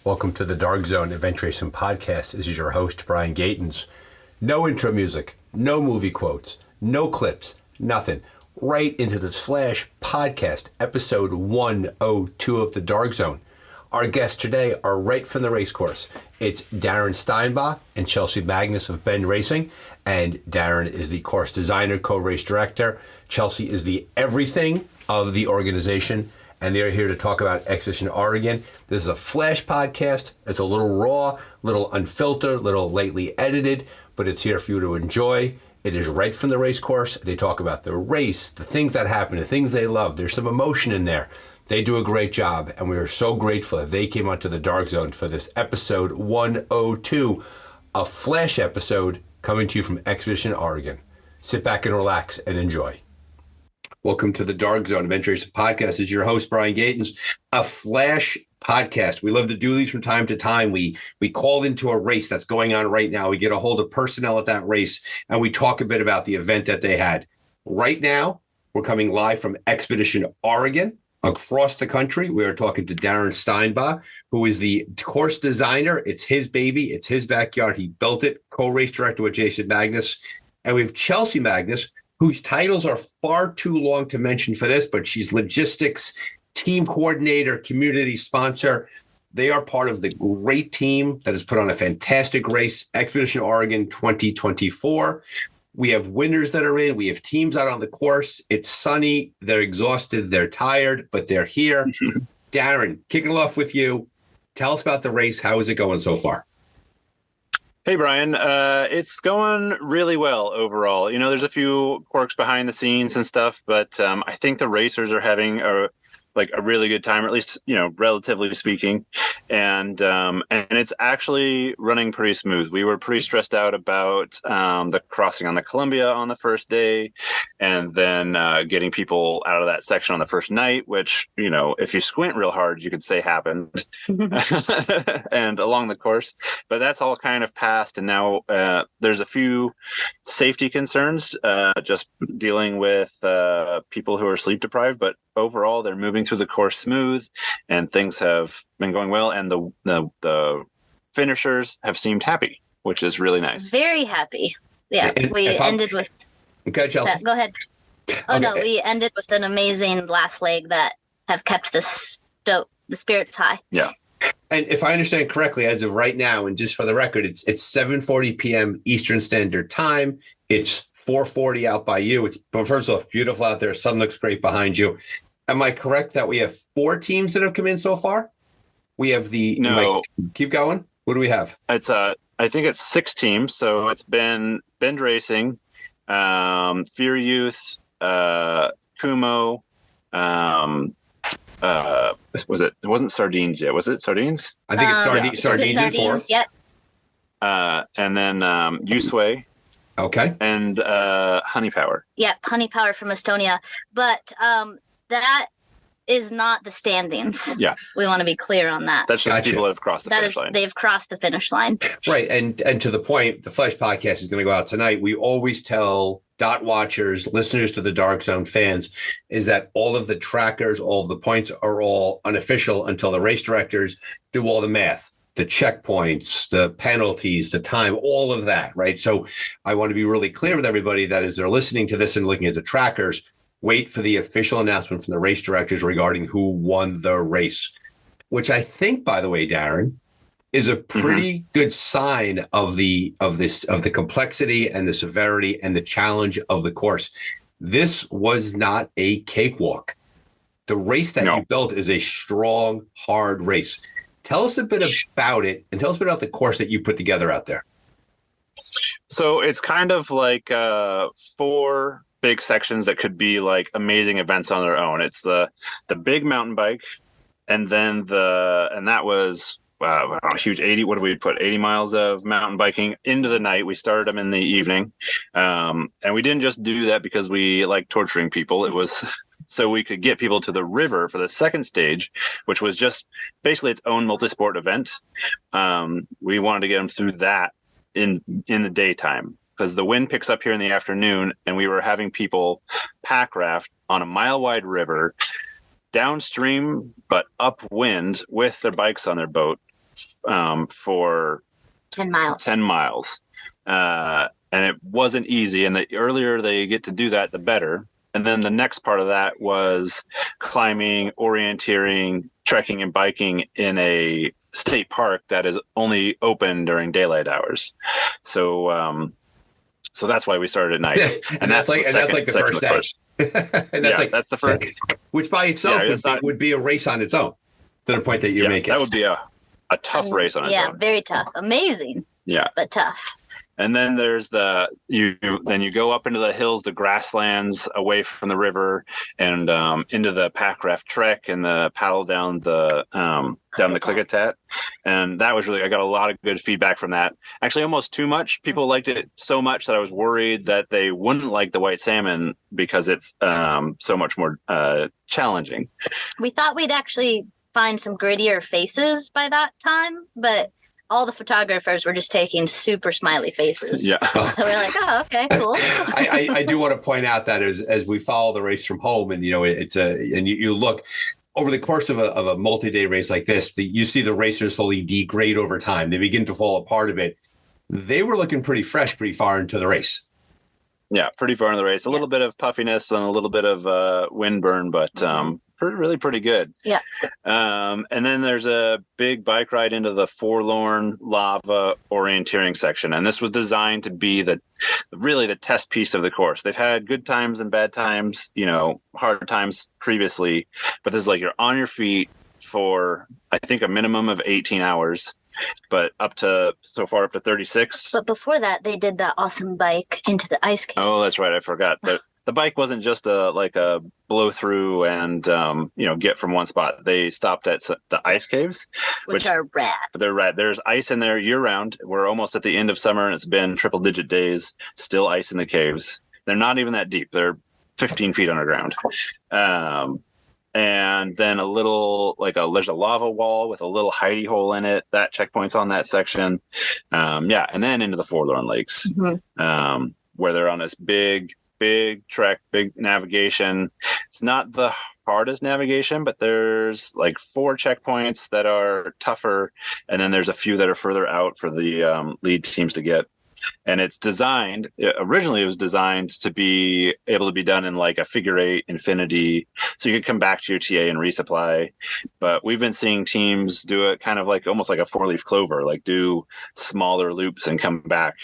Welcome to the Dark Zone Adventure Racing Podcast. This is your host, Brian Gatens. No intro music, no movie quotes, no clips, nothing. Right into this Flash podcast, episode 102 of the Dark Zone. Our guests today are right from the race course. It's Darren Steinbach and Chelsey Magness of Bend Racing. And Darren is the course designer, co-race director. Chelsey is the everything of the organization. And they're here to talk about Expedition Oregon. This is a Flash podcast. It's a little raw, a little unfiltered, a little lately edited, but it's here for you to enjoy. It is right from the race course. They talk about the race, the things that happen, the things they love. There's some emotion in there. They do a great job, and we are so grateful that they came onto the Dark Zone for this episode 102, a Flash episode coming to you from Expedition Oregon. Sit back and relax and enjoy. Welcome to the Dark Zone Adventure Racing Podcast. This is your host, Brian Gatens, a Flash podcast. We love to do these from time to time. We call into a race that's going on right now. We get a hold of personnel at that race, and we talk a bit about the event that they had. Right now, we're coming live from Expedition Oregon. Across the country, we are talking to Darren Steinbach, who is the course designer. It's his baby. It's his backyard. He built it, co-race director with Jason Magness. And we have Chelsey Magness, whose titles are far too long to mention for this, but she's logistics, team coordinator, community sponsor. They are part of the great team that has put on a fantastic race, Expedition Oregon 2024. We have winners that are in. We have teams out on the course. It's sunny. They're exhausted. They're tired, but they're here. Darren, kicking it off with you. Tell us about the race. How is it going so far? Hey, Brian. It's going really well overall. You know, there's a few quirks behind the scenes and stuff, but I think the racers are having a really good time, or at least, you know, relatively speaking. And it's actually running pretty smooth. We were pretty stressed out about the crossing on the Columbia on the first day, and then getting people out of that section on the first night, which, you know, if you squint real hard, you could say happened and along the course. But that's all kind of passed. And now there's a few safety concerns, just dealing with people who are sleep deprived. But overall, they're moving through the course smooth, and things have been going well. And the finishers have seemed happy, which is really nice. Very happy. Yeah, we ended with. Okay, Chelsey. Go ahead. Oh, okay. No, we ended with an amazing last leg that have kept the spirits high. Yeah. And if I understand correctly, as of right now, and just for the record, it's 7:40 p.m. Eastern Standard Time. It's 4:40 out by you. But first off, beautiful out there. Sun looks great behind you. Am I correct that we have 4 teams that have come in so far? We have No. Keep going. What do we have? It's I think it's 6 teams. So it's been Bend Racing, Fear Youth, Kumo. Was it? It wasn't Sardines yet. Was it Sardines? I think it's Sardines in 4th. Yep. And then Usway. Okay. And Honey Power. Yep, Honey Power from Estonia. But that is not the standings. Yeah. We want to be clear on that. That's just people that have crossed the finish line. They've crossed the finish line. Right. And to the point, the Flash podcast is going to go out tonight. We always tell dot watchers, listeners to the Dark Zone, fans, is that all of the trackers, all of the points are all unofficial until the race directors do all the math. The checkpoints, the penalties, the time, all of that, right? So I want to be really clear with everybody that as they're listening to this and looking at the trackers, wait for the official announcement from the race directors regarding who won the race, which I think, by the way, Darren, is a pretty good sign of the complexity and the severity and the challenge of the course. This was not a cakewalk. The race that you built is a strong, hard race. Tell us a bit about it, and tell us a bit about the course that you put together out there. So it's kind of like 4 big sections that could be like amazing events on their own. It's the big mountain bike, and then that was a huge 80. What did we put? 80 miles of mountain biking into the night. We started them in the evening, and we didn't just do that because we like torturing people. It was so we could get people to the river for the second stage, which was just basically its own multi-sport event. We wanted to get them through that in the daytime, because the wind picks up here in the afternoon, and we were having people pack raft on a mile-wide river downstream but upwind with their bikes on their boat for 10 miles. 10 miles. And it wasn't easy. And the earlier they get to do that, the better. And then the next part of that was climbing, orienteering, trekking, and biking in a state park that is only open during daylight hours. So that's why we started at night. And that's like the first day. And that's the first, which by itself would be a race on its own to the point that you're making. That would be a tough race on its own. Yeah, very tough. Amazing. Yeah. But tough. And then there's you go up into the hills, the grasslands away from the river, and into the Packraft Trek and the paddle down the Klickitat. And that was I got a lot of good feedback from that. Actually, almost too much. People liked it so much that I was worried that they wouldn't like the white salmon because it's so much more challenging. We thought we'd actually find some grittier faces by that time, but all the photographers were just taking super smiley faces. Yeah. So we're like, oh, okay, cool. I do want to point out that as we follow the race from home, and you look over the course of a multi-day race like this, you see the racers slowly degrade over time. They begin to fall apart a bit. They were looking pretty fresh, pretty far into the race. Yeah, pretty far into the race. A little bit of puffiness and a little bit of wind burn, but really pretty good. Yeah. And then there's a big bike ride into the Forlorn Lava orienteering section. And this was designed to be the test piece of the course. They've had good times and bad times, hard times previously, but this is like you're on your feet for, I think, a minimum of 18 hours, but up to 36. But before that, they did that awesome bike into the ice caves. Oh, that's right. I forgot. The bike wasn't just a blow through and get from one spot. They stopped at the ice caves, which are rad. They're rad. There's ice in there year round. We're almost at the end of summer, and it's been triple-digit days. Still ice in the caves. They're not even that deep. They're 15 feet underground. And then there's a lava wall with a little hidey hole in it. That checkpoint's on that section. And then into the Forlorn Lakes, where they're on this big trek, big navigation. It's not the hardest navigation, but there's 4 checkpoints that are tougher, and then there's a few that are further out for the lead teams to get. And originally it was designed to be able to be done in a figure 8 infinity, so you could come back to your TA and resupply. But we've been seeing teams do it kind of almost like a 4-leaf clover, do smaller loops and come back.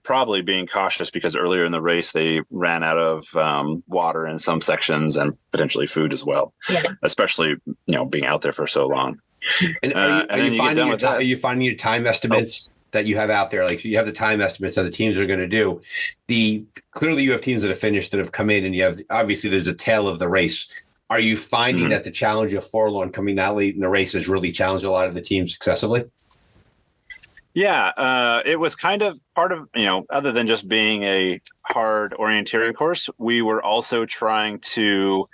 Probably being cautious because earlier in the race they ran out of water in some sections and potentially food as well. Yeah. Especially being out there for so long. And are you finding your time estimates that you have out there? You have the time estimates that the teams are going to do. Clearly you have teams that have finished, that have come in, and obviously there's a tail of the race. Are you finding that the challenge of Forlorn coming that late in the race has really challenged a lot of the teams successively? Yeah, it was kind of part of, other than just being a hard orienteering course, we were also trying to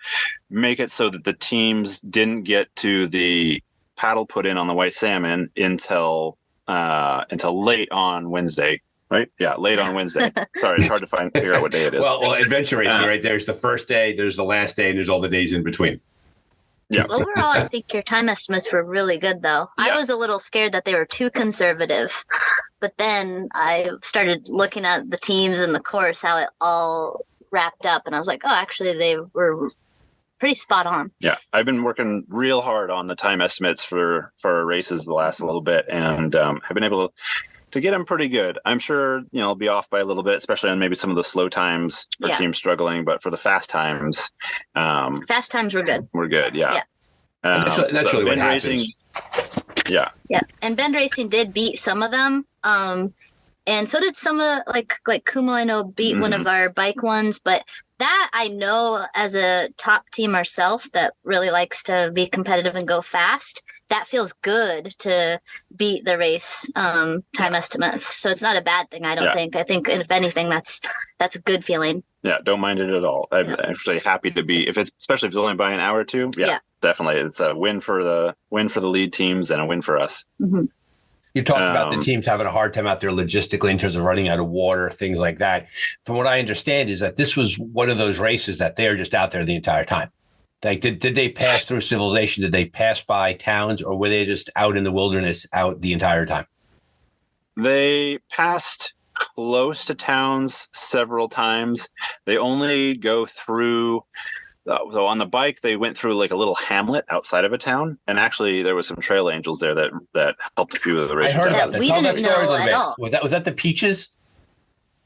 make it so that the teams didn't get to the paddle put in on the white salmon until late on Wednesday, right? Yeah, late on Wednesday. Sorry, it's hard to figure out what day it is. Well, adventure racing, right? There's the first day, there's the last day, and there's all the days in between. Yeah. Overall, I think your time estimates were really good, though. Yeah. I was a little scared that they were too conservative, but then I started looking at the teams and the course, how it all wrapped up, and I was like, oh, actually, they were pretty spot on. Yeah, I've been working real hard on the time estimates for our races the last little bit, and have been able to get them pretty good. I'm sure I'll be off by a little bit, especially on maybe some of the slow times for teams struggling, but for the fast times, we're good. We're good. Yeah. That's really what happens. Yeah. And bend racing did beat some of them. And so did some of like Kumo, I know, beat one of our bike ones, but that I know as a top team ourselves that really likes to be competitive and go fast, that feels good to beat the race time estimates. So it's not a bad thing, I don't think. I think if anything, that's a good feeling. Yeah, don't mind it at all. I'm actually happy to be, especially if it's only by an hour or two. Yeah, definitely. It's a win for the lead teams and a win for us. Mm-hmm. You talked about the teams having a hard time out there logistically in terms of running out of water, things like that. From what I understand is that this was one of those races that they're just out there the entire time. Like, did they pass through civilization? Did they pass by towns, or were they just out in the wilderness out the entire time? They passed close to towns several times. They only go through. So on the bike, they went through like a little hamlet outside of a town, and actually there was some trail angels there that helped a few of the I racers heard out. about that. We Tell that didn't story a know little at bit. all. Was that the Peaches?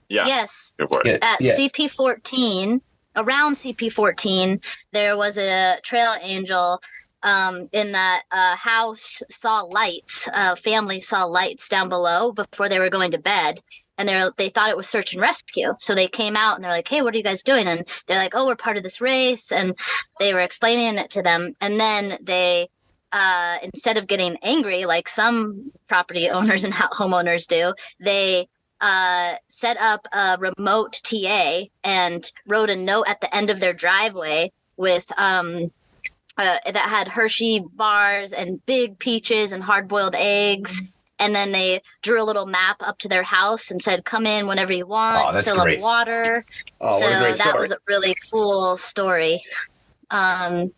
Yeah. Yes. Go for it. At Yeah. CP14, around CP14, there was a trail angel in that house saw lights. Family saw lights down below before they were going to bed, and they thought it was search and rescue. So they came out and they're like, "Hey, what are you guys doing?" And they're like, "Oh, we're part of this race," and they were explaining it to them. And then they, instead of getting angry like some property owners and homeowners do, they set up a remote TA and wrote a note at the end of their driveway with that had Hershey bars and big peaches and hard-boiled eggs. And then they drew a little map up to their house and said, "Come in whenever you want, Oh, that's fill great. up water." Oh, So what a great that story. was a really cool story. Yeah.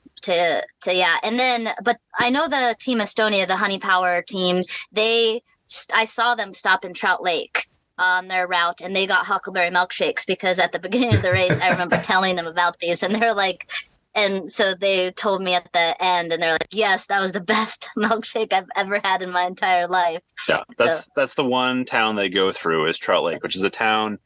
And then, but I know the Team Estonia, the Honey Power team, I saw them stop in Trout Lake on their route, and they got huckleberry milkshakes because at the beginning of the race, I remember telling them about these, and they're like, and so they told me at the end, and they're like, "Yes, that was the best milkshake I've ever had in my entire life." Yeah, that's the one town they go through is Trout Lake, which is a town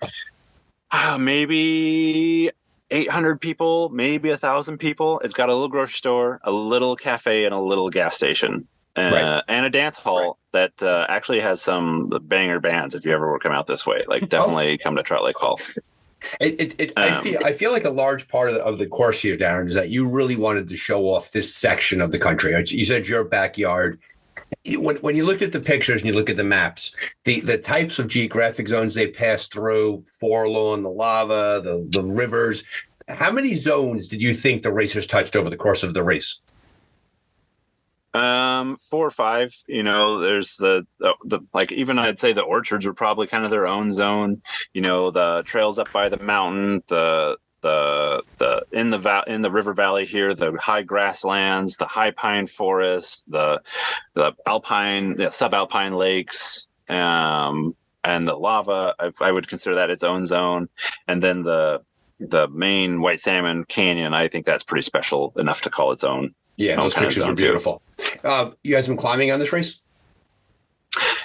maybe 800 people, maybe 1,000 people. It's got a little grocery store, a little cafe, and a little gas station, Right. and a dance hall that actually has some banger bands. If you ever come out this way, like definitely come to Trout Lake Hall. I feel like a large part of the course here, Darren, is that you really wanted to show off this section of the country. You said your backyard. When you looked at the pictures and you look at the maps, the types of geographic zones they pass through, Forlorn, the lava, the rivers, how many zones did you think the racers touched over the course of the race? 4 or 5. You know, there's the like, even I'd say the orchards were probably kind of their own zone. You know, the trails up by the mountain, the in the river valley here, the high grasslands, the high pine forest, the alpine, subalpine lakes, and the lava. I would consider that its own zone. And then the main White Salmon Canyon, I think that's pretty special enough to call its own. Yeah, those pictures are beautiful. You guys been climbing on this race?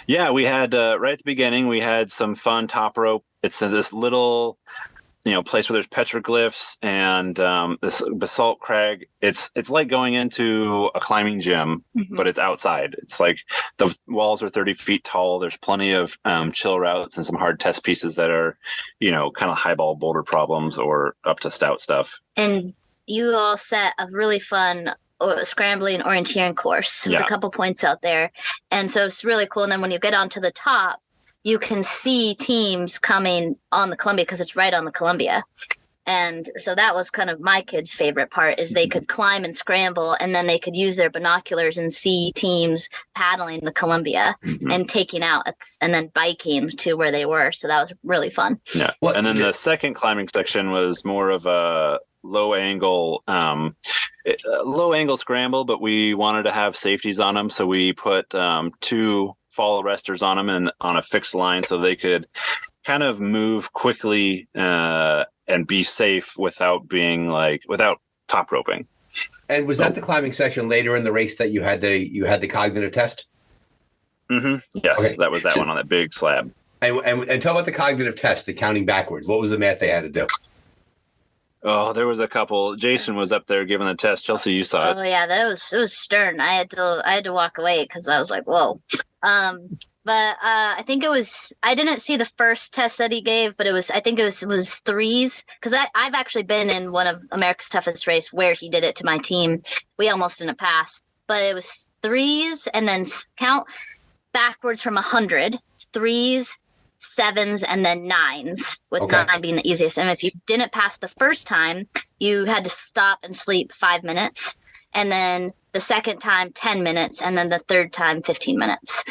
Yeah, we had right at the beginning, we had some fun top rope. It's in this little, place where there's petroglyphs and this basalt crag. It's like going into a climbing gym, but it's outside. It's like the walls are 30 feet tall. There's plenty of chill routes and some hard test pieces that are, kind of highball boulder problems or up to stout stuff. And you all set a really fun scrambling orienteering course with a couple points out there. And so it's really cool. And then when you get onto the top, you can see teams coming on the Columbia because it's right on the Columbia. And so that was kind of my kids' favorite part is they could climb and scramble, and then they could use their binoculars and see teams paddling the Columbia and taking out and then biking to where they were. So that was really fun. Yeah. And then the second climbing section was more of a low angle scramble, but we wanted to have safeties on them. So we put 2 fall arresters on them and on a fixed line so they could kind of move quickly and be safe without top roping. And was that the climbing section later in the race that you had the cognitive test? Mm-hmm. Yes, okay. That was that one on that big slab. And tell about the cognitive test, the counting backwards. What was the math they had to do? Oh, there was a couple. Jason was up there giving the test. Chelsey, you saw it. Oh yeah, it was stern. I had to walk away because I was like, whoa. But I think I didn't see the first test that he gave, but I think it was threes, because I've actually been in one of America's Toughest Race where he did it to my team. We almost didn't pass, but it was threes and then count backwards from 100, threes, sevens, and then nines, with 9 being the easiest. And if you didn't pass the first time, you had to stop and sleep 5 minutes. And then the second time, 10 minutes. And then the third time, 15 minutes.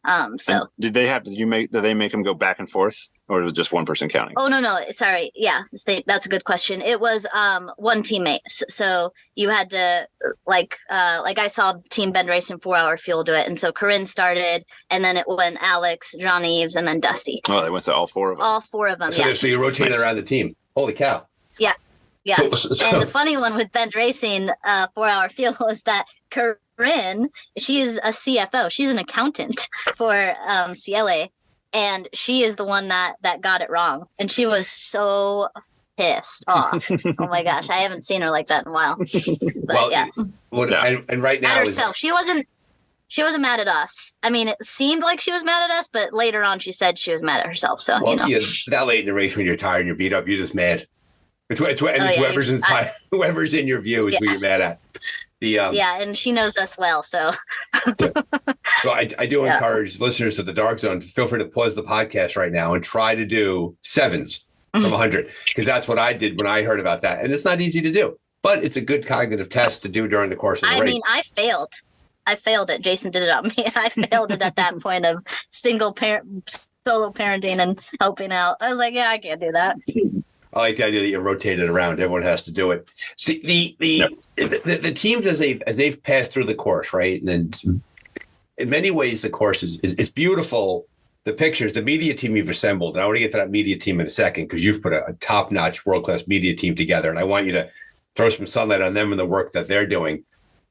So and did they make them go back and forth, or was it just one person counting? Oh, no, sorry. Yeah, that's a good question. It was one teammate. So you had to like I saw Team Bend Racing 4 Hour Fuel do it, and so Corinne started, and then it went Alex, John Eves, and then Dusty. Oh, they went to all four of them. All four of them. So, Yeah. so you rotated around the team. Holy cow! Yeah. Yeah. So, and the funny one with Bend Racing 4 Hour Fuel is that Corinne, she is a CFO. She's an accountant for CLA. And she is the one that got it wrong. And she was so pissed off. Oh my gosh. I haven't seen her like that in a while. But and right now at herself. She wasn't mad at us. I mean, it seemed like she was mad at us, but later on she said she was mad at herself. So that late in the race when you're tired and you're beat up, you're just mad. It's whoever's in your view is who you're mad at. And she knows us well, so. So I do encourage listeners to the Dark Zone to feel free to pause the podcast right now and try to do 7s from 100, because that's what I did when I heard about that, and it's not easy to do, but it's a good cognitive test to do during the course of the race. I mean, I failed it. Jason did it on me. I failed it at that point of solo parenting and helping out. I was like, yeah, I can't do that. I like the idea that you're rotated around. Everyone has to do it. See, the teams as they've passed through the course, right? And in many ways, the course is beautiful. The pictures, the media team you've assembled, and I want to get to that media team in a second, because you've put a top-notch, world-class media team together, and I want you to throw some sunlight on them and the work that they're doing.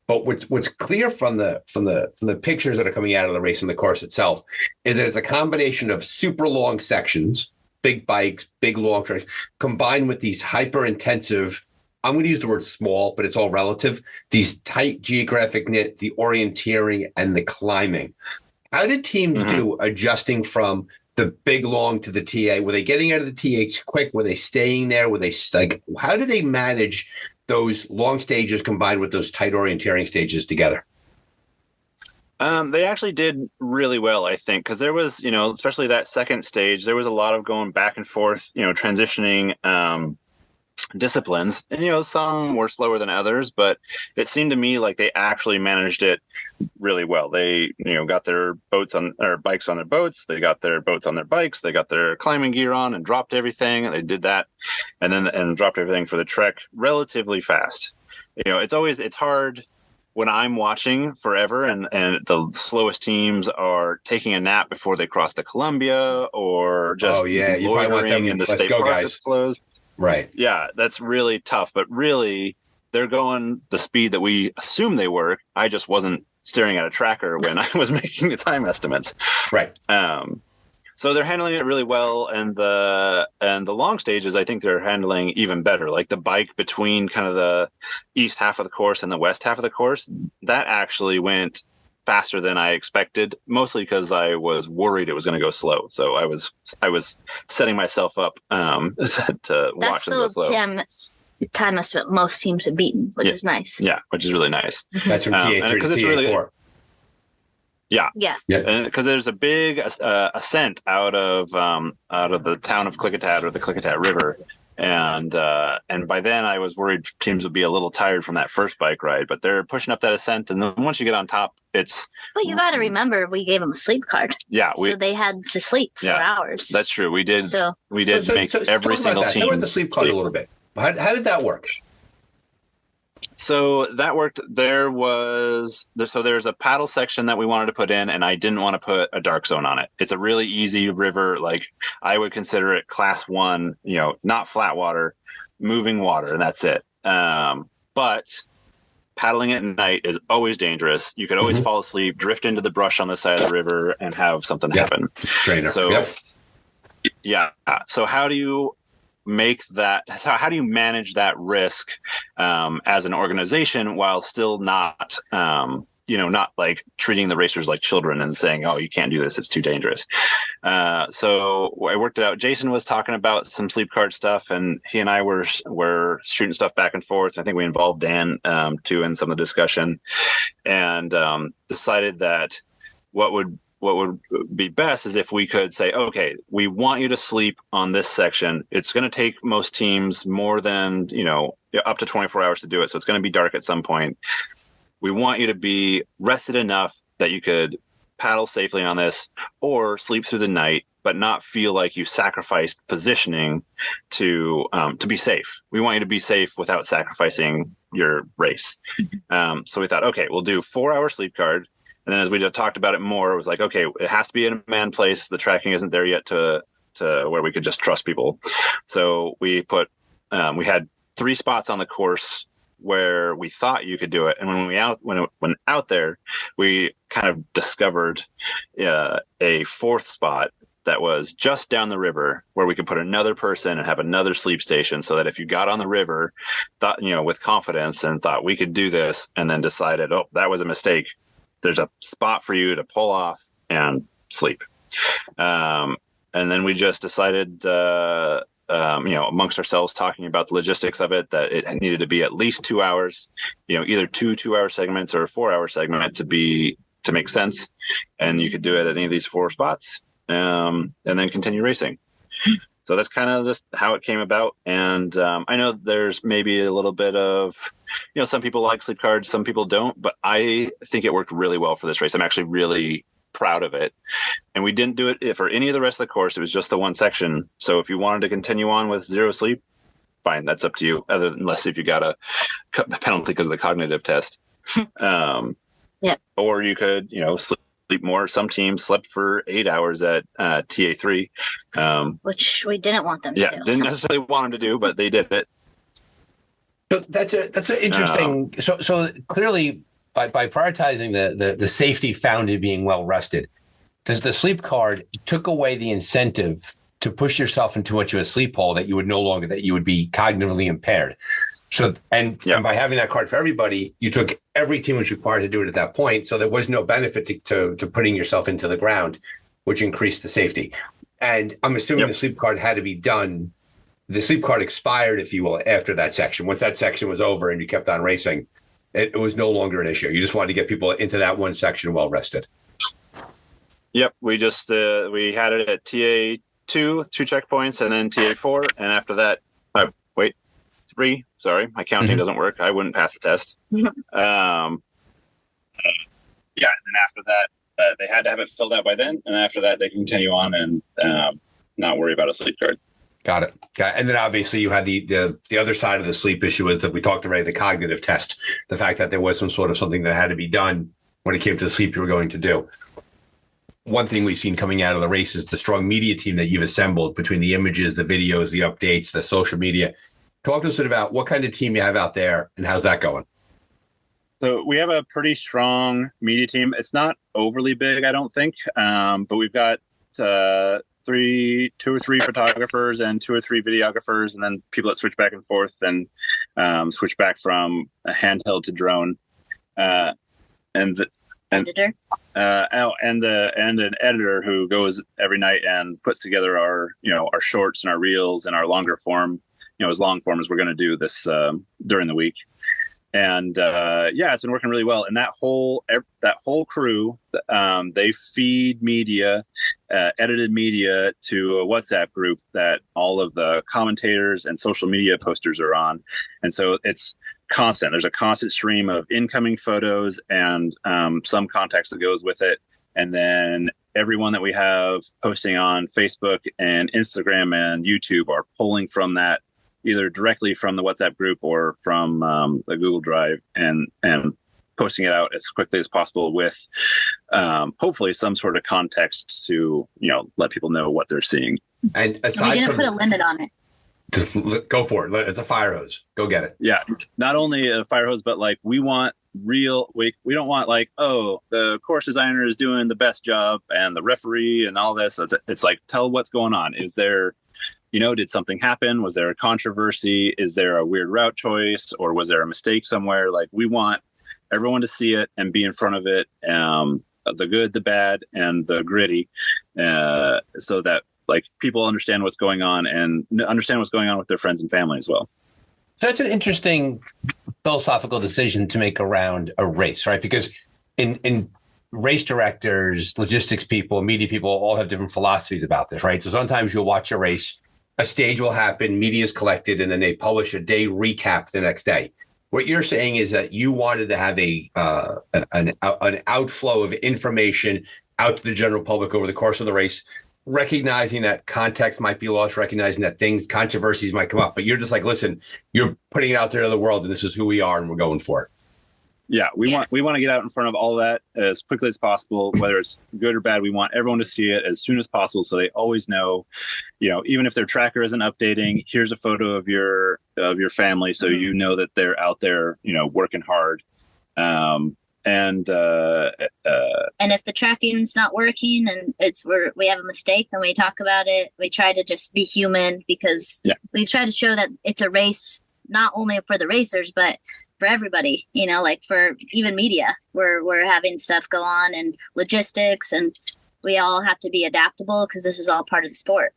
But what's clear from the pictures that are coming out of the race and the course itself is that it's a combination of super long sections, big bikes, big long tracks, combined with these hyper intensive, I'm going to use the word small, but it's all relative, these tight geographic knit, the orienteering and the climbing. How did teams do adjusting from the big long to the TA? Were they getting out of the TA quick? Were they staying there? Were they how did they manage those long stages combined with those tight orienteering stages together? They actually did really well, I think, because there was, especially that second stage, there was a lot of going back and forth, transitioning disciplines. And, some were slower than others, but it seemed to me like they actually managed it really well. They, got their bikes on their boats. They got their boats on their bikes. They got their climbing gear on and dropped everything. They did that and dropped everything for the trek relatively fast. It's hard when I'm watching forever and the slowest teams are taking a nap before they cross the Columbia or just loitering in the state park that's closed. Right. Yeah, that's really tough. But really, they're going the speed that we assume they were. I just wasn't staring at a tracker when I was making the time estimates. Right. So they're handling it really well, and the long stages, I think they're handling even better. Like the bike between kind of the east half of the course and the west half of the course, that actually went faster than I expected, mostly because I was worried it was going to go slow. So I was setting myself up to watch them go slow. Time estimate most teams have beaten, which is nice. Yeah, which is really nice. That's from TA3 to TA4. Yeah, and because there's a big ascent out of the town of Klickitat or the Klickitat River, and by then I was worried teams would be a little tired from that first bike ride, but they're pushing up that ascent, and then once you get on top, it's. But you got to remember, we gave them a sleep card. Yeah, so they had to sleep 4 hours. That's true. We did. We did make every single team. Talk about the sleep card a little bit. How did that work? So that worked. There's a paddle section that we wanted to put in, and I didn't want to put a dark zone on it. It's a really easy river. Like I would consider it class 1, not flat water, moving water, and that's it. But paddling at night is always dangerous. You could always fall asleep, drift into the brush on the side of the river, and have something happen. So, So how do you make that? How do you manage that risk as an organization while still not, not like treating the racers like children and saying, "Oh, you can't do this; it's too dangerous." So I worked it out. Jason was talking about some sleep card stuff, and he and I were shooting stuff back and forth. I think we involved Dan too in some of the discussion, and decided that what would be best is if we could say, okay, we want you to sleep on this section. It's going to take most teams more than, up to 24 hours to do it. So it's going to be dark at some point. We want you to be rested enough that you could paddle safely on this or sleep through the night, but not feel like you sacrificed positioning to be safe. We want you to be safe without sacrificing your race. So we thought, okay, we'll do 4-hour sleep card. And then as we just talked about it more, it was like, okay, it has to be in a manned place. The tracking isn't there yet to where we could just trust people. So we put, we had 3 spots on the course where we thought you could do it. And when it went out there, we kind of discovered a 4th spot that was just down the river where we could put another person and have another sleep station, so that if you got on the river, thought, with confidence and thought we could do this, and then decided, oh, that was a mistake, there's a spot for you to pull off and sleep. And then we just decided, amongst ourselves, talking about the logistics of it, that it needed to be at least 2 hours, either 2 2-hour segments or a 4-hour segment to make sense. And you could do it at any of these 4 spots. And then continue racing. So that's kind of just how it came about. And I know there's maybe a little bit of, some people like sleep cards, some people don't, but I think it worked really well for this race. I'm actually really proud of it. And we didn't do it for any of the rest of the course. It was just the one section. So if you wanted to continue on with 0 sleep, fine, that's up to you, unless if you got a penalty because of the cognitive test. Yeah. Or you could, sleep more. Some teams slept for 8 hours at TA3, which we didn't want them to do. Didn't necessarily want them to do, but they did it. So that's an interesting. So clearly, by prioritizing the safety found in being well rested, does the sleep card took away the incentive to push yourself into much of a sleep hole that you would be cognitively impaired. So, and by having that card for everybody, every team was required to do it at that point. So there was no benefit to putting yourself into the ground, which increased the safety. And I'm assuming the sleep card had to be done. The sleep card expired, if you will, after that section. Once that section was over and you kept on racing, it was no longer an issue. You just wanted to get people into that one section well rested. Yep. We just, we had it at TA2, 2 checkpoints, and then TA4. And after that, 3. Sorry, my counting doesn't work. I wouldn't pass the test. And then after that, they had to have it filled out by then. And after that, they continue on and not worry about a sleep card. Got it. And then obviously you had the other side of the sleep issue is that we talked already, the cognitive test, the fact that there was something that had to be done when it came to the sleep you were going to do. One thing we've seen coming out of the race is the strong media team that you've assembled between the images, the videos, the updates, the social media. Talk to us about what kind of team you have out there and how's that going? So we have a pretty strong media team. It's not overly big, I don't think, but we've got 2 or 3 photographers and 2 or 3 videographers, and then people that switch back and forth and switch back from a handheld to drone. Editor. And an editor who goes every night and puts together our shorts and our reels and our longer form, as long form as we're going to do this during the week. And it's been working really well. And that whole crew, they feed media, edited media to a WhatsApp group that all of the commentators and social media posters are on. And so it's constant. There's a constant stream of incoming photos and some context that goes with it. And then everyone that we have posting on Facebook and Instagram and YouTube are pulling from that, either directly from the WhatsApp group or from the Google Drive and posting it out as quickly as possible with hopefully some sort of context to, let people know what they're seeing. And we didn't put a limit on it. Just go for it. It's a fire hose. Go get it. Yeah. Not only a fire hose, but we want we don't want the course designer is doing the best job and the referee and all this. It's tell what's going on. Is there, did something happen? Was there a controversy? Is there a weird route choice, or was there a mistake somewhere? We want everyone to see it and be in front of it. The good, the bad, and the gritty, so that people understand what's going on and understand what's going on with their friends and family as well. So that's an interesting philosophical decision to make around a race, right? Because in race directors, logistics people, media people all have different philosophies about this, right? So sometimes you'll watch a race, a stage will happen, media is collected, and then they publish a day recap the next day. What you're saying is that you wanted to have an outflow of information out to the general public over the course of the race, recognizing that context might be lost, recognizing that controversies might come up, but you're just like, listen, you're putting it out there to the world, and this is who we are, and we're going for it. Yeah, we want to get out in front of all that as quickly as possible, whether it's good or bad. We want everyone to see it as soon as possible, so they always know. Even if their tracker isn't updating, here's a photo of your family, so you know that they're out there, working hard. And if the tracking's not working and we have a mistake, then we talk about it. We try to just be human, because we try to show that it's a race not only for the racers but for everybody, like for even media, we're having stuff go on, and logistics, and we all have to be adaptable because this is all part of the sport.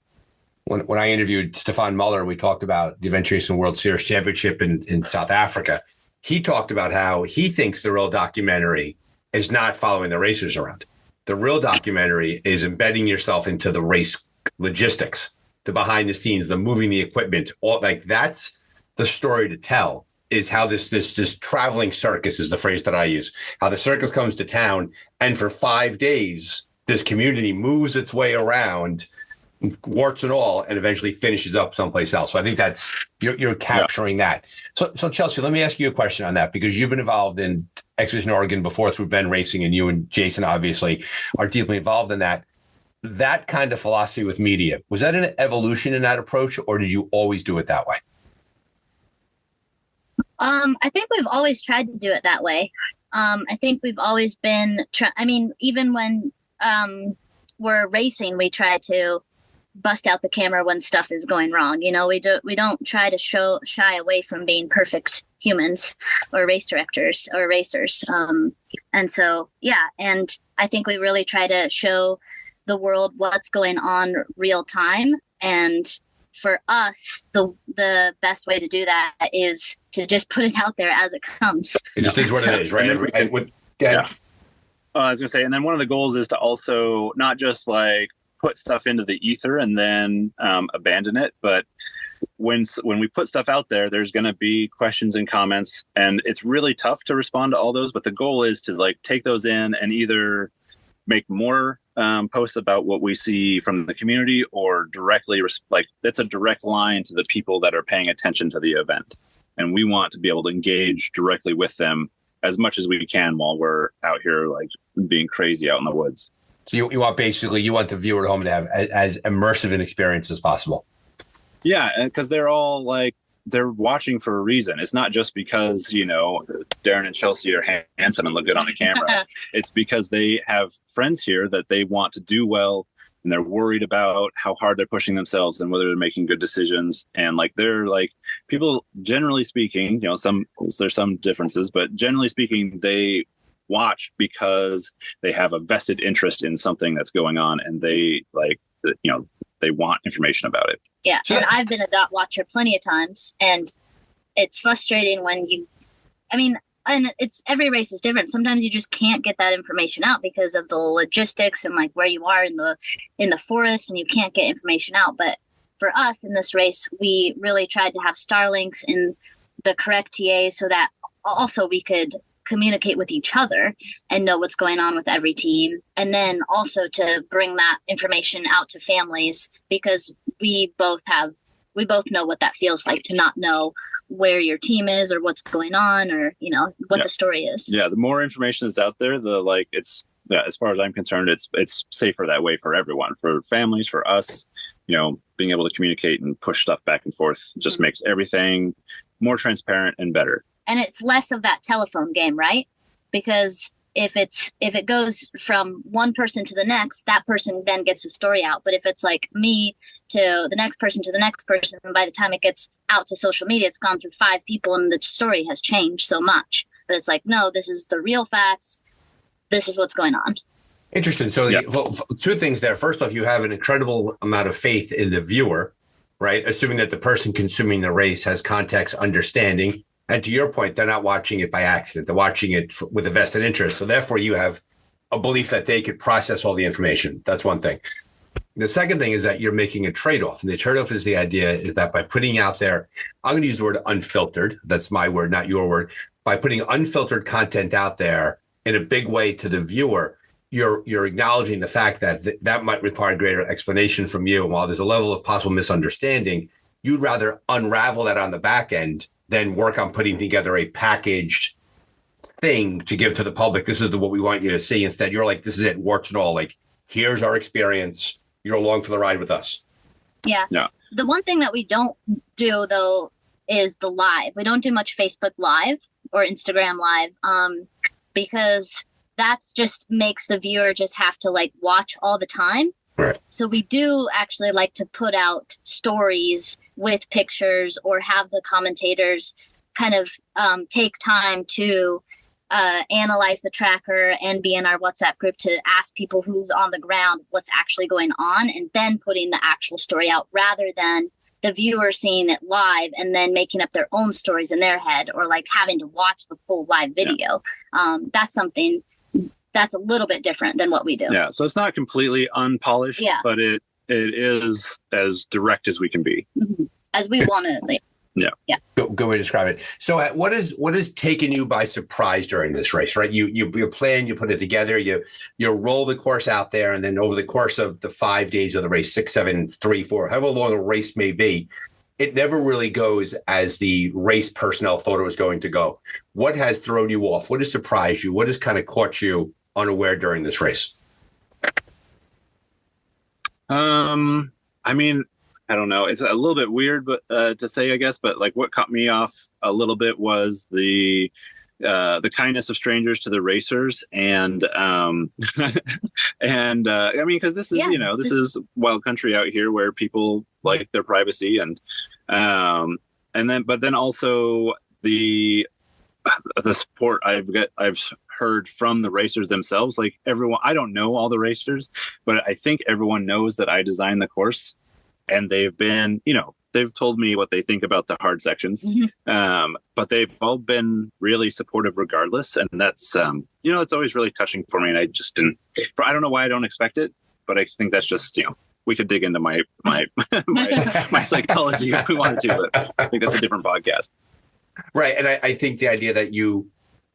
When I interviewed Stefan Muller, we talked about the Event Racing World Series Championship in South Africa. He talked about how he thinks the real documentary is not following the racers around. The real documentary is embedding yourself into the race logistics, the behind the scenes, the moving the equipment, all like that's the story to tell. Is how this traveling circus is the phrase that I use. How the circus comes to town, and for 5 days, this community moves its way around, warts and all, and eventually finishes up someplace else. So I think that's you're capturing that. So Chelsey, let me ask you a question on that, because you've been involved in Expedition Oregon before through Ben Racing, and you and Jason obviously are deeply involved in that. That kind of philosophy with media, was that an evolution in that approach, or did you always do it that way? I think we've always tried to do it that way. I think we've always been, even when we're racing, we try to bust out the camera when stuff is going wrong. We don't try to shy away from being perfect humans or race directors or racers. And so, and I think we really try to show the world what's going on real time. And for us, the best way to do that is to just put it out there as it comes. It just is what it is, right? I was going to say, and then one of the goals is to also not just like put stuff into the ether and then abandon it, but when we put stuff out there, there's going to be questions and comments, and it's really tough to respond to all those. But the goal is to like take those in and either make more posts about what we see from the community, or directly that's a direct line to the people that are paying attention to the event. And we want to be able to engage directly with them as much as we can while we're out here like being crazy out in the woods. So you want the viewer at home to have as immersive an experience as possible. Yeah, because they're all like, they're watching for a reason. It's not just because, Darren and Chelsey are handsome and look good on the camera. It's because they have friends here that they want to do well, and they're worried about how hard they're pushing themselves and whether they're making good decisions. And like, they're like, people, generally speaking, there's some differences, but generally speaking, they watch because they have a vested interest in something that's going on, and they they want information about it. Yeah, and I've been a dot watcher plenty of times, and it's frustrating when and it's every race is different. Sometimes you just can't get that information out because of the logistics and like where you are in the forest, and you can't get information out. But for us in this race, we really tried to have Starlinks in the correct TA so that also we could communicate with each other and know what's going on with every team, and then also to bring that information out to families, because we both know what that feels like to not know where your team is or what's going on, or what the story is. The more information that's out there, it's as far as I'm concerned, it's safer that way for everyone, for families, for us. Being able to communicate and push stuff back and forth just makes everything more transparent and better. And it's less of that telephone game, right? Because if it goes from one person to the next, that person then gets the story out. But if it's like me to the next person, and by the time it gets out to social media, it's gone through 5 people and the story has changed so much. But it's like, no, this is the real facts. This is what's going on. Interesting. So two things there. First off, you have an incredible amount of faith in the viewer, right? Assuming that the person consuming the race has context, understanding. And to your point, they're not watching it by accident. They're watching it with a vested interest. So therefore, you have a belief that they could process all the information. That's one thing. The second thing is that you're making a trade-off. And the trade-off is the idea is that by putting out there, I'm going to use the word unfiltered. That's my word, not your word. By putting unfiltered content out there in a big way to the viewer, you're acknowledging the fact that that might require greater explanation from you. And while there's a level of possible misunderstanding, you'd rather unravel that on the back end than work on putting together a packaged thing to give to the public. This is what we want you to see. Instead, you're like, this is it, warts and all. Like, here's our experience. You're along for the ride with us. Yeah. The one thing that we don't do, though, is the live. We don't do much Facebook Live or Instagram Live because that's just makes the viewer just have to like watch all the time. Right. So we do actually like to put out stories with pictures or have the commentators kind of take time to analyze the tracker and be in our WhatsApp group to ask people who's on the ground what's actually going on, and then putting the actual story out rather than the viewer seeing it live and then making up their own stories in their head or like having to watch the full live video. That's something that's a little bit different than what we do. Yeah. So it's not completely unpolished, but it is as direct as we can be. Mm-hmm. As we want to. Like, yeah. Good way to describe it. So what is taking you by surprise during this race, right? You plan, you put it together, you roll the course out there, and then over the course of the 5 days of the race, 6, 7, 3, 4, however long a race may be, it never really goes as the race personnel thought it was going to go. What has thrown you off? What has surprised you? What has kind of caught you unaware during this race? I mean, I don't know. It's a little bit weird, but to say, I guess. But like, what caught me off a little bit was the kindness of strangers to the racers, and I mean, because this is this is wild country out here where people like their privacy, and then also the support I've heard from the racers themselves. Like everyone, I don't know all the racers, but I think everyone knows that I designed the course. And they've been, they've told me what they think about the hard sections, but they've all been really supportive regardless. And that's, it's always really touching for me. And I just I don't know why I don't expect it, but I think that's just, we could dig into my psychology if we wanted to, but I think that's a different podcast. Right. And I think the idea that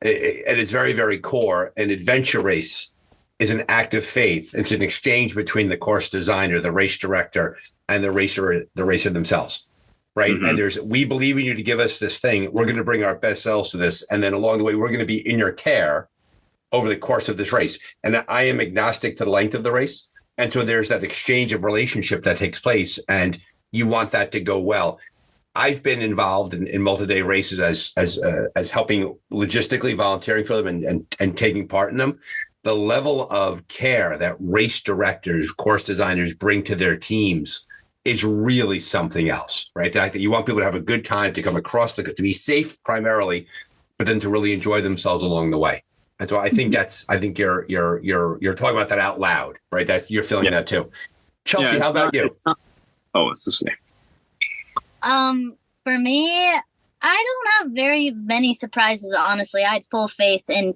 at its very, very core, an adventure race is an act of faith. It's an exchange between the course designer, the race director, and the racer themselves, right? Mm-hmm. And we believe in you to give us this thing. We're going to bring our best selves to this. And then along the way, we're going to be in your care over the course of this race. And I am agnostic to the length of the race. And so there's that exchange of relationship that takes place, and you want that to go well. I've been involved in multi-day races as helping logistically, volunteering for them and taking part in them. The level of care that race directors, course designers bring to their teams is really something else, right? That you want people to have a good time, to come across, to be safe primarily, but then to really enjoy themselves along the way. And so I think you're talking about that out loud, right? That you're feeling that too. Chelsey, how about you? It's the same. For me, I don't have very many surprises, honestly. I had full faith in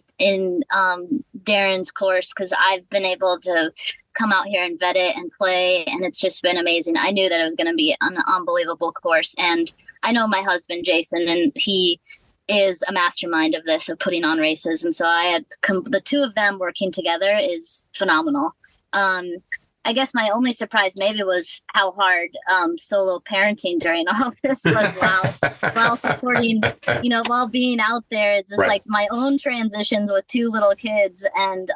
Darren's course because I've been able to come out here and vet it and play, and it's just been amazing. I knew that it was going to be an unbelievable course, and I know my husband, Jason, and he is a mastermind of this, of putting on races, and so I had the two of them working together is phenomenal. I guess my only surprise maybe was how hard solo parenting during all this was while supporting, while being out there. It's just like my own transitions with two little kids. And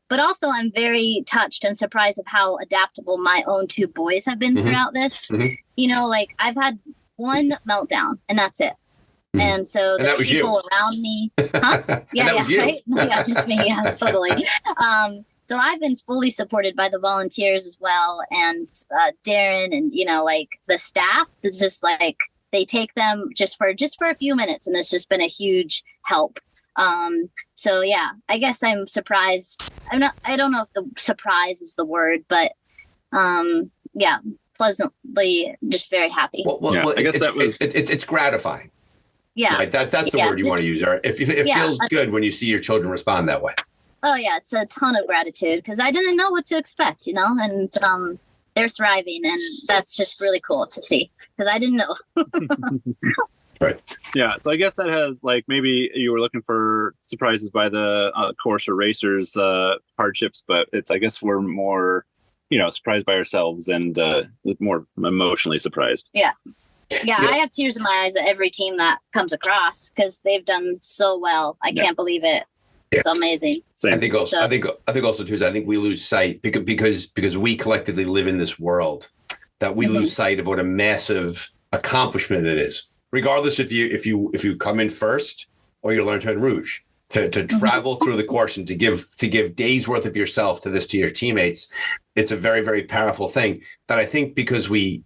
but also I'm very touched and surprised of how adaptable my own two boys have been throughout this. Mm-hmm. I've had one meltdown and that's it. Mm-hmm. And so the people around me, right? Yeah, just me. Yeah, totally. So I've been fully supported by the volunteers as well, and Darren, and the staff. It's just like they take them just for a few minutes, and it's just been a huge help. So yeah, I guess I'm surprised. I don't know if the surprise is the word, but pleasantly just very happy. Well, I guess it's gratifying. Yeah, right? That's the word you want to use. Or it feels good when you see your children respond that way. Oh, yeah, it's a ton of gratitude because I didn't know what to expect, and they're thriving, and that's just really cool to see because I didn't know. Right. Yeah, so I guess that has, like, maybe you were looking for surprises by the course or racers' hardships, but I guess we're more, surprised by ourselves and more emotionally surprised. Yeah. I have tears in my eyes at every team that comes across because they've done so well. I can't believe it. It's amazing. Same. I think also too is I think we lose sight because we collectively live in this world that we lose sight of what a massive accomplishment it is. Regardless if you come in first or you learn to Rouge, to travel through the course and to give days worth of yourself to your teammates, it's a very, very powerful thing that I think because we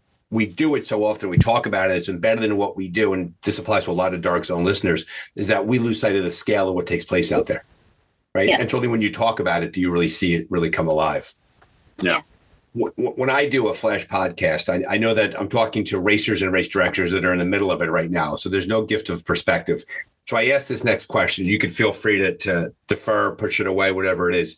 do it so often, we talk about it, it's embedded in what we do, and this applies to a lot of Dark Zone listeners, is that we lose sight of the scale of what takes place out there, right? Yeah. It's only when you talk about it do you really see it really come alive. Yeah. When I do a Flash podcast, I know that I'm talking to racers and race directors that are in the middle of it right now, so there's no gift of perspective. So I ask this next question. You can feel free to defer, push it away, whatever it is.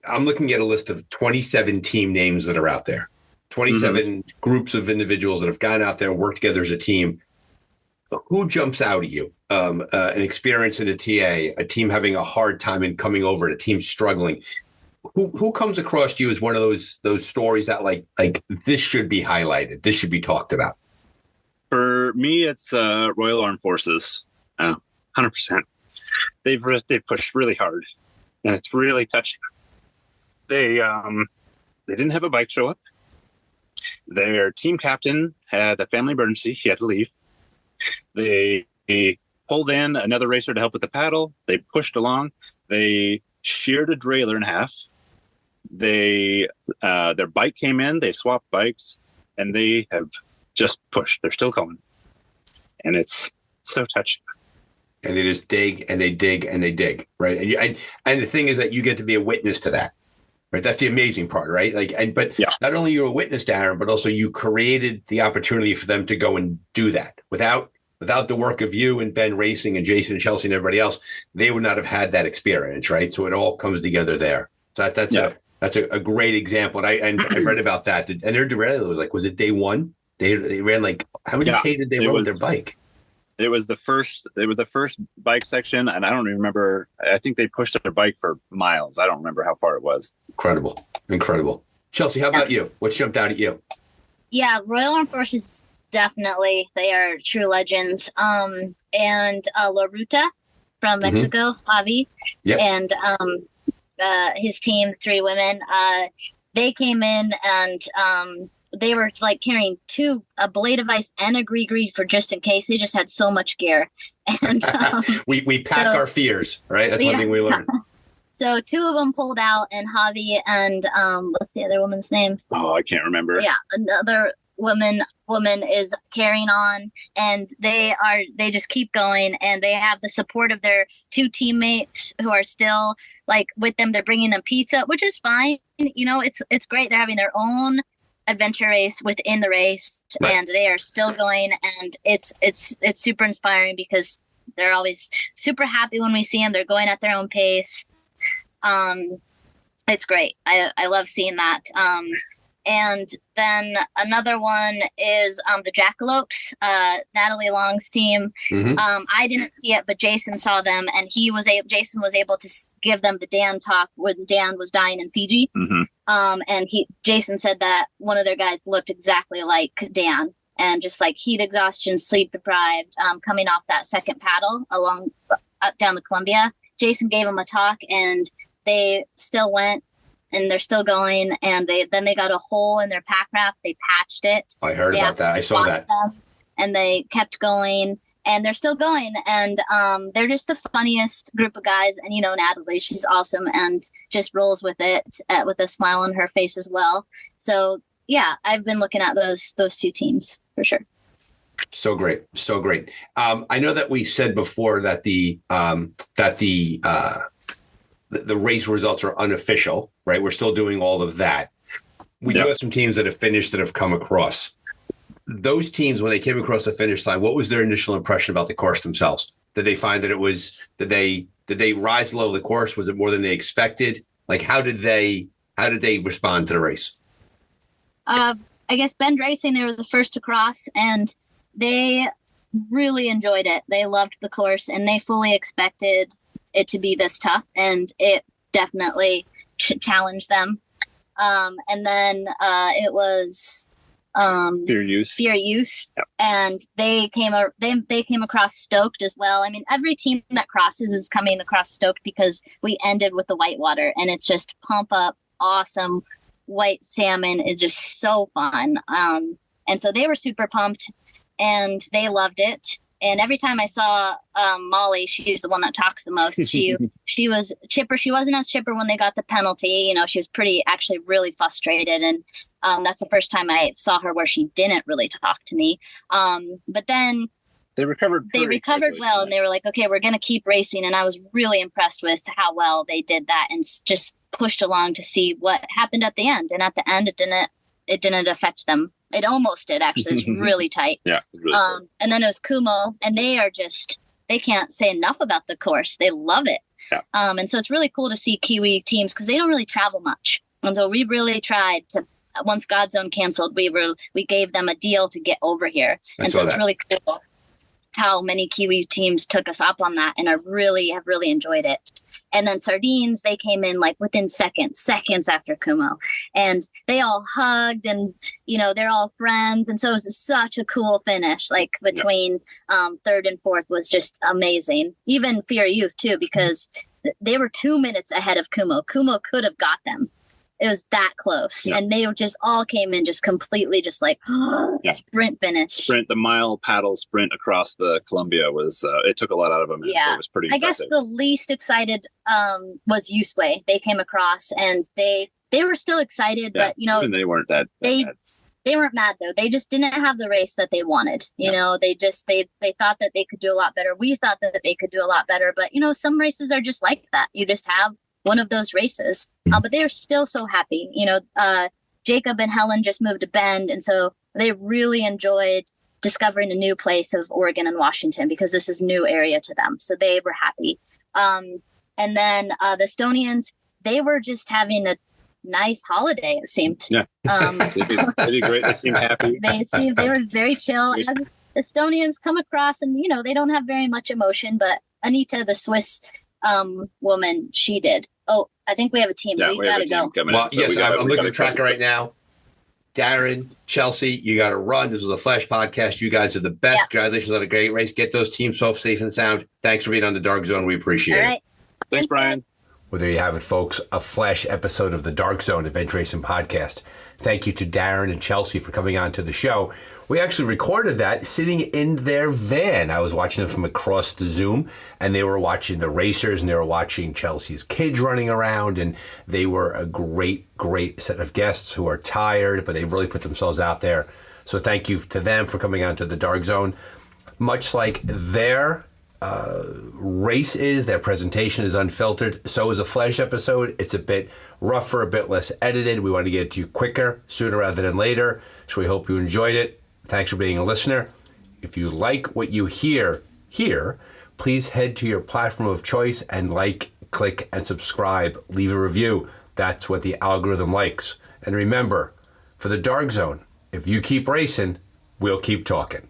I'm looking at a list of 27 team names that are out there. 27 groups of individuals that have gone out there and worked together as a team. Who jumps out at you? An experience in a TA, a team having a hard time in coming over, a team struggling. Who comes across to you as one of those stories that like this should be highlighted, this should be talked about? For me, it's Royal Armed Forces, 100%. They've pushed really hard, and it's really touching. They didn't have a bike show up. Their team captain had a family emergency. He had to leave. They pulled in another racer to help with the paddle. They pushed along. They sheared a trailer in half. Their bike came in. They swapped bikes, and they have just pushed. They're still going, and it's so touching. And they just dig and they dig and they dig, right? And the thing is that you get to be a witness to that. Right. That's the amazing part, right? But not only you're a witness, Darren, but also you created the opportunity for them to go and do that. Without the work of you and Ben Racing and Jason and Chelsey and everybody else, they would not have had that experience, right? So it all comes together there. So that's a great example. And I read about that. And their derailment was it day one? They ran how many K did they run with their bike? It was the first bike section, and I don't even remember. I think they pushed their bike for miles. I don't remember how far it was. Incredible. Chelsey, how about you? What jumped out at you? Yeah, Royal Armed Forces, definitely. They are true legends. And La Ruta from Mexico, Javi, and his team, 3 women, they came in and they were carrying a blade of ice and a gree for just in case. They just had so much gear. And we pack our fears, right? That's one thing we learned. So 2 of them pulled out, and Javi and what's the other woman's name? Oh, I can't remember. Yeah, another woman is carrying on, and they just keep going, and they have the support of their 2 teammates who are still with them. They're bringing them pizza, which is fine. It's great. They're having their own adventure race within the race, and they are still going, and it's super inspiring because they're always super happy when we see them. They're going at their own pace. It's great. I love seeing that. And then another one is the Jackalopes, Natalie Long's team. I didn't see it, but Jason saw them, and Jason was able to give them the Dan talk when Dan was dying in Fiji. And Jason said that one of their guys looked exactly like Dan, and just heat exhaustion, sleep deprived, coming off that second paddle up down the Columbia. Jason gave them a talk, and they still went. And they're still going, and they got a hole in their pack wrap. They patched it. I heard about that. I saw that. And they kept going, and they're still going. And they're just the funniest group of guys. And Natalie, she's awesome and just rolls with it with a smile on her face as well. So yeah, I've been looking at those 2 teams for sure. So great. I know that we said before that the race results are unofficial, right? We're still doing all of that. We do have some teams that have finished that have come across. Those teams, when they came across the finish line, what was their initial impression about the course themselves? Did they find that did they rise low the course? Was it more than they expected? How did they respond to the race? I guess Ben Racing, they were the first to cross, and they really enjoyed it. They loved the course, and they fully expected it to be this tough, and it definitely challenged them. And then it was Fear Youth. Yep. And they came across stoked as well. I mean, every team that crosses is coming across stoked because we ended with the whitewater, and it's just pump up, awesome. White salmon is just so fun. And so they were super pumped, and they loved it. And every time I saw Molly, she's the one that talks the most. She was chipper. She wasn't as chipper when they got the penalty. She was actually really frustrated. And that's the first time I saw her where she didn't really talk to me. But then they recovered well, and they were like, okay, we're going to keep racing. And I was really impressed with how well they did that and just pushed along to see what happened at the end. And at the end, it didn't affect them. It almost did, actually. It was really tight. Yeah. Really cool. And then it was Kumo, and they can't say enough about the course. They love it. Yeah. And so it's really cool to see Kiwi teams because they don't really travel much. And so we really tried to, once Godzone canceled, we gave them a deal to get over here. And so it's really cool how many Kiwi teams took us up on that, and have really enjoyed it. And then Sardines, they came in like within seconds after Kumo, and they all hugged, and they're all friends, and so it was such a cool finish. Like between third and fourth was just amazing. Even Fear Youth too, because they were 2 minutes ahead of Kumo. Kumo could have got them. It was that close, and they just all came in just completely just like sprint finish. The mile paddle sprint across the Columbia was it took a lot out of them. Yeah, it was pretty. I guess the least excited was Usway. They came across, and they were still excited, but and they weren't that. They weren't mad though. They just didn't have the race that they wanted. They thought that they could do a lot better. We thought that they could do a lot better, but some races are just like that. You just have one of those races, but they are still so happy. Jacob and Helen just moved to Bend, and so they really enjoyed discovering a new place of Oregon and Washington because this is new area to them. So they were happy. And then the Estonians, they were just having a nice holiday, it seemed. Yeah. They did great. They seemed happy. They were very chill. And Estonians come across, and they don't have very much emotion, but Anita, the Swiss woman, she did. Oh, I think we have a team. Yeah, we gotta go. Well, yes, I'm looking at the tracker right now. Darren, Chelsey, you got to run. This was a Flash podcast. You guys are the best. Yep. Congratulations on a great race. Get those teams off safe and sound. Thanks for being on the Dark Zone. We appreciate it. Thanks, Brian. Well, there you have it, folks. A Flash episode of the Dark Zone Adventure Racing Podcast. Thank you to Darren and Chelsey for coming on to the show. We actually recorded that sitting in their van. I was watching them from across the Zoom, and they were watching the racers, and they were watching Chelsey's kids running around, and they were a great set of guests who are tired, but they really put themselves out there. So thank you to them for coming on to the Dark Zone. Much like their race is, their presentation is unfiltered, so is a Flash episode. It's a bit rougher, a bit less edited. We want to get it to you quicker, sooner rather than later. So we hope you enjoyed it. Thanks for being a listener. If you like what you hear here, please head to your platform of choice and click, and subscribe. Leave a review. That's what the algorithm likes. And remember, for the Dark Zone, if you keep racing, we'll keep talking.